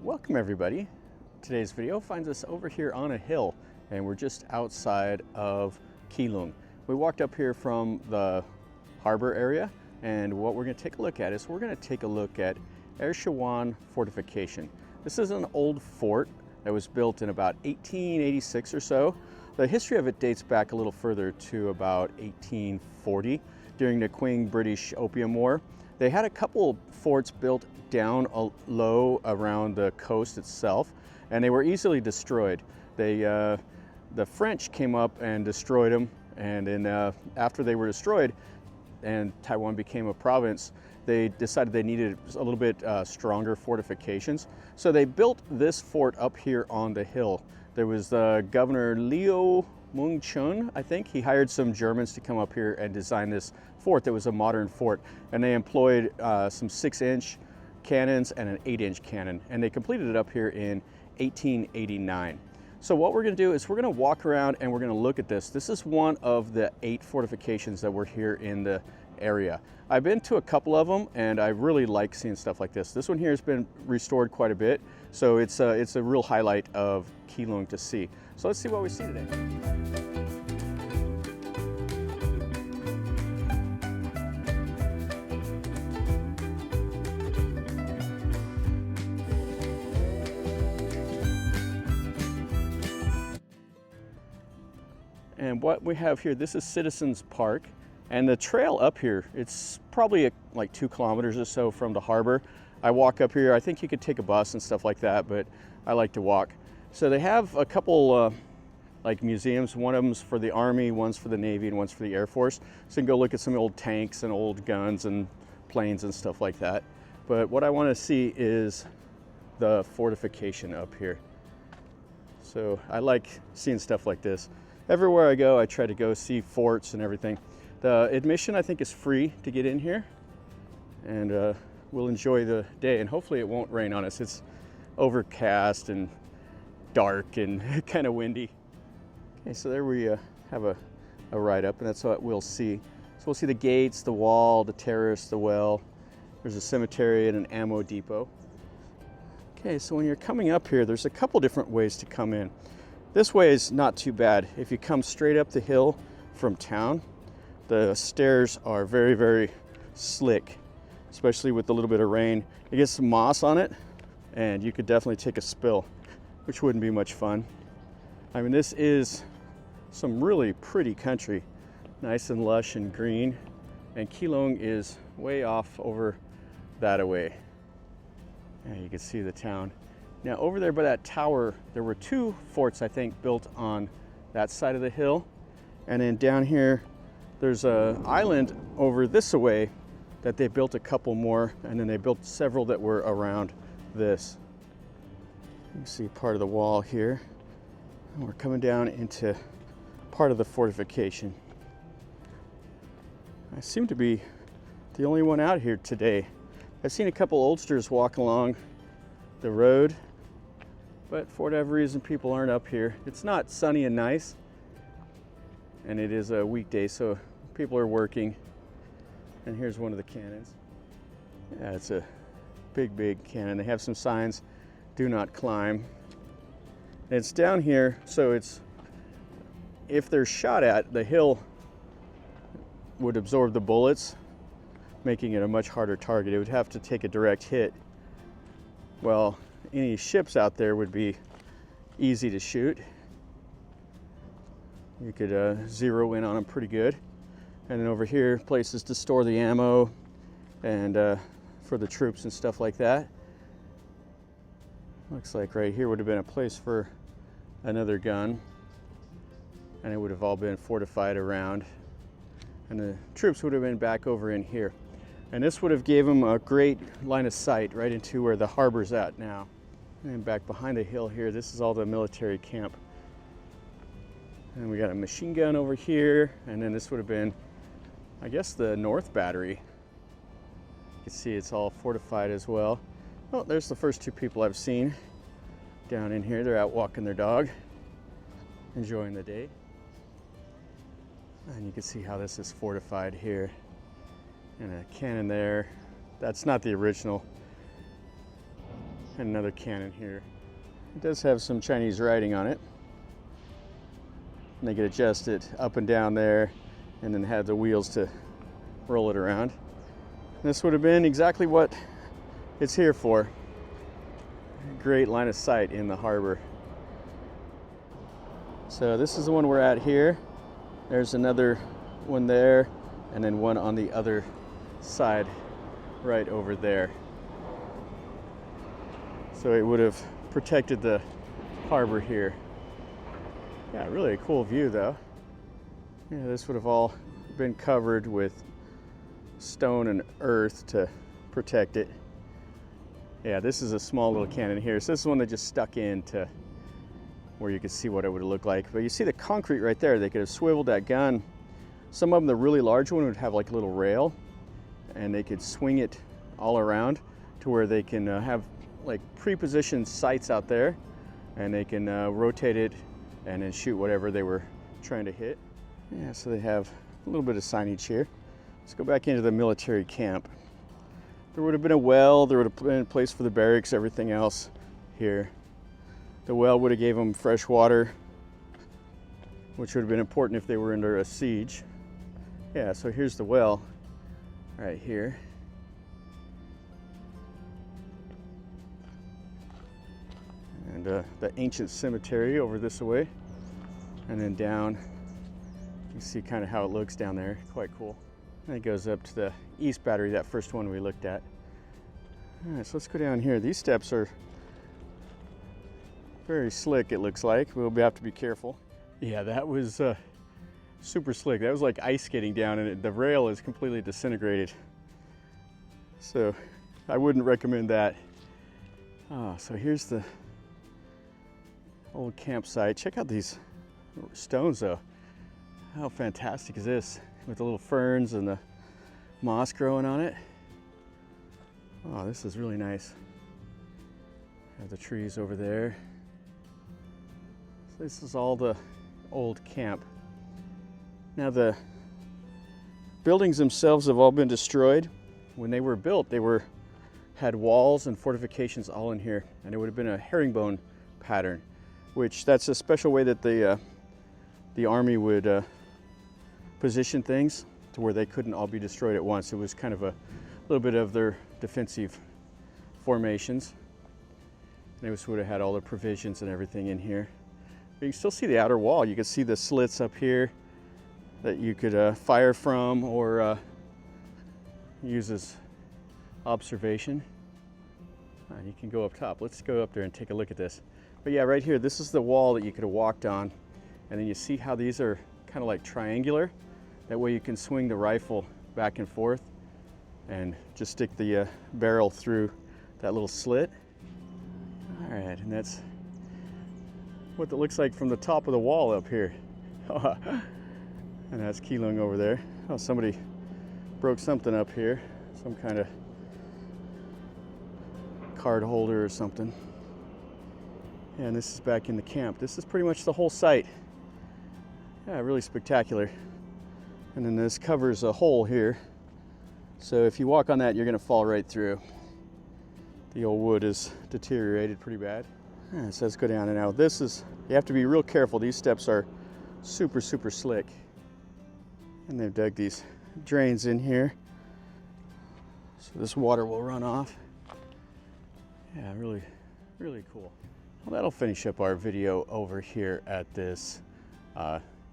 Welcome everybody. Today's video finds us over here on a hill and we're just outside of Keelung. We walked up here from the harbor area and what we're going to take a look at is we're going to take a look at Ershawan Fortification. This is an old fort that was built in about 1886 or so. The history of it dates back a little further to about 1840 during the Qing British Opium War. They had a couple forts built down low around the coast itself, and they were easily destroyed. The French came up and destroyed them, and then after they were destroyed and Taiwan became a province, they decided they needed a little bit stronger fortifications. So they built this fort up here on the hill. There was Governor Liu Ming-chuan, I think. He hired some Germans to come up here and design this fort that was a modern fort. And they employed some 6-inch cannons and an 8-inch cannon. And they completed it up here in 1889. So what we're going to do is we're going to walk around and we're going to look at this. This is one of the 8 fortifications that were here in the area. I've been to a couple of them and I really like seeing stuff like this. This one here has been restored quite a bit, so it's a real highlight of Keelung to see. So let's see what we see today. And what we have here, this is Citizens Park. And the trail up here, it's probably like 2 kilometers or so from the harbor. I walk up here, I think you could take a bus and stuff like that, but I like to walk. So they have a couple like museums. One of them's for the Army, one's for the Navy, and one's for the Air Force. So you can go look at some old tanks and old guns and planes and stuff like that. But what I want to see is the fortification up here. So I like seeing stuff like this. Everywhere I go, I try to go see forts and everything. The admission, I think, is free to get in here, and we'll enjoy the day, and hopefully it won't rain on us. It's overcast and dark and kind of windy. Okay, so there we have a ride up, and that's what we'll see. So we'll see the gates, the wall, the terrace, the well. There's a cemetery and an ammo depot. Okay, so when you're coming up here, there's a couple different ways to come in. This way is not too bad. If you come straight up the hill from town, the stairs are very, very slick, especially with a little bit of rain. You get some moss on it, and you could definitely take a spill, which wouldn't be much fun. I mean, this is some really pretty country, nice and lush and green, and Keelung is way off over that away. And you can see the town. Now, over there by that tower, there were 2 forts, I think, built on that side of the hill, and then down here, there's an island over this way that they built a couple more, and then they built several that were around this. You can see part of the wall here. And we're coming down into part of the fortification. I seem to be the only one out here today. I've seen a couple oldsters walk along the road, but for whatever reason, people aren't up here. It's not sunny and nice, and it is a weekday, so people are working. And here's one of the cannons. Yeah, it's a big, big cannon. They have some signs, do not climb. And it's down here, so it's, if they're shot at, the hill would absorb the bullets, making it a much harder target. It would have to take a direct hit. Well, any ships out there would be easy to shoot. You could zero in on them pretty good. And then over here, places to store the ammo and for the troops and stuff like that. Looks like right here would have been a place for another gun, and it would have all been fortified around. And the troops would have been back over in here. And this would have gave them a great line of sight right into where the harbor's at now. And back behind the hill here, this is all the military camp. And we got a machine gun over here, and then this would have been, I guess, the North Battery. You can see it's all fortified as well. Oh, there's the first 2 people I've seen down in here. They're out walking their dog, enjoying the day. And you can see how this is fortified here. And a cannon there. That's not the original. And another cannon here. It does have some Chinese writing on it. And they could adjust it up and down there and then have the wheels to roll it around. This would have been exactly what it's here for. Great line of sight in the harbor. So this is the one we're at here. There's another one there, and then one on the other side right over there. So it would have protected the harbor here. Yeah, really a cool view though. Yeah, this would have all been covered with stone and earth to protect it. Yeah, this is a small little cannon here. So this is one that just stuck into where you could see what it would look like. But you see the concrete right there. They could have swiveled that gun. Some of them, the really large one, would have like a little rail, and they could swing it all around to where they can have like pre-positioned sights out there, and they can rotate it and then shoot whatever they were trying to hit. Yeah, so they have a little bit of signage here. Let's go back into the military camp. There would have been a well, there would have been a place for the barracks, everything else here. The well would have gave them fresh water, which would have been important if they were under a siege. Yeah, so here's the well right here. And the ancient cemetery over this way. And then down, you see kind of how it looks down there. Quite cool. And it goes up to the East Battery, that first one we looked at. All right, so let's go down here. These steps are very slick, it looks like. We'll have to be careful. Yeah, that was super slick. That was like ice skating down, and the rail is completely disintegrated. So I wouldn't recommend that. So here's the old campsite. Check out these stones though. How fantastic is this? With the little ferns and the moss growing on it. Oh, this is really nice. Have the trees over there. So this is all the old camp. Now the buildings themselves have all been destroyed. When they were built, they had walls and fortifications all in here, and it would have been a herringbone pattern, which that's a special way that the army would position things to where they couldn't all be destroyed at once. It was kind of a little bit of their defensive formations. And they would have had all the provisions and everything in here. But you can still see the outer wall. You can see the slits up here that you could fire from or use as observation. You can go up top. Let's go up there and take a look at this. But yeah, right here, this is the wall that you could have walked on. And then you see how these are kind of like triangular. That way you can swing the rifle back and forth and just stick the barrel through that little slit. All right, and that's what it looks like from the top of the wall up here. And that's Keelung over there. Oh, somebody broke something up here. Some kind of card holder or something. And this is back in the camp. This is pretty much the whole site. Yeah, really spectacular. And then this covers a hole here. So if you walk on that, you're gonna fall right through. The old wood is deteriorated pretty bad. Yeah, so let's go down and now. This is, you have to be real careful. These steps are super, super slick. And they've dug these drains in here. So this water will run off. Yeah, really, really cool. Well, that'll finish up our video over here at this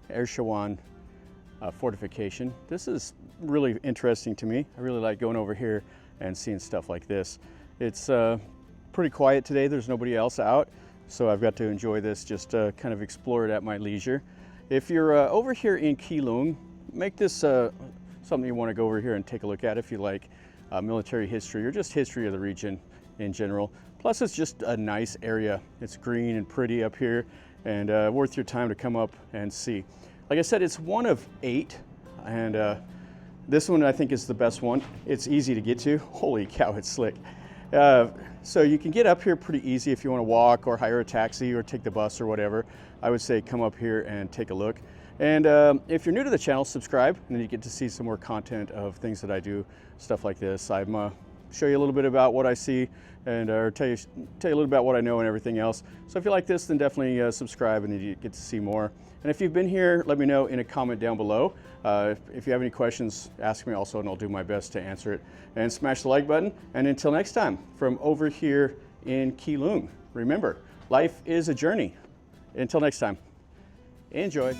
Ershawan Fortification. This is really interesting to me. I really like going over here and seeing stuff like this. It's pretty quiet today. There's nobody else out, so I've got to enjoy this, just kind of explore it at my leisure. If you're over here in Keelung, make this something you want to go over here and take a look at if you like military history or just history of the region in general. Plus, it's just a nice area. It's green and pretty up here, and worth your time to come up and see. Like I said, it's one of 8, and this one I think is the best one. It's easy to get to. Holy cow, it's slick. So you can get up here pretty easy if you want to walk or hire a taxi or take the bus or whatever. I would say come up here and take a look. And if you're new to the channel, subscribe, and then you get to see some more content of things that I do, stuff like this. I'm show you a little bit about what I see and or tell you a little about what I know and everything else. So if you like this, then definitely subscribe and you get to see more. And if you've been here, let me know in a comment down below. If you have any questions, ask me also and I'll do my best to answer it. And smash the like button. And until next time, from over here in Keelung, remember, life is a journey. Until next time, enjoy.